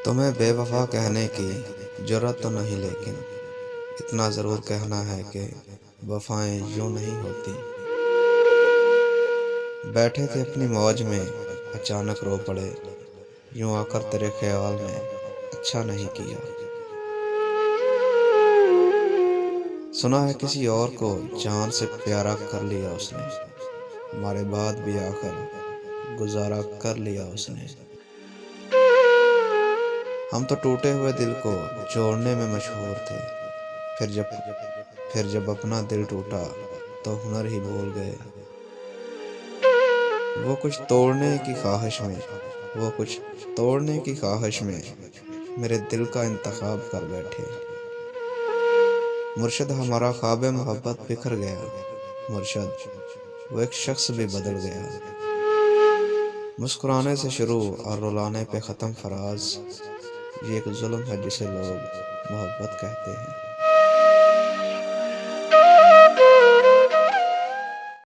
तुम्हें बेवफा कहने की जरूरत तो नहीं, लेकिन इतना ज़रूर कहना है कि वफाएं यूं नहीं होती। बैठे थे अपनी मौज में, अचानक रो पड़े, यूं आकर तेरे ख्याल में अच्छा नहीं किया। सुना है किसी और को जान से प्यारा कर लिया उसने, हमारे बाद भी आकर गुजारा कर लिया उसने। हम तो टूटे हुए दिल को जोड़ने में मशहूर थे, फिर जब अपना दिल टूटा तो हुनर ही भूल गए। वो कुछ तोड़ने की ख्वाहिश में वो कुछ तोड़ने की ख्वाहिश में मेरे दिल का इंतखाब कर बैठे। मुर्शद, हमारा ख्वाब मोहब्बत बिखर गया। मुर्शद, वो एक शख्स भी बदल गया। मुस्कुराने से शुरू और रुलाने पे ख़त्म फराज, ये एक जुल्म है जिसे लोग मोहब्बत कहते हैं।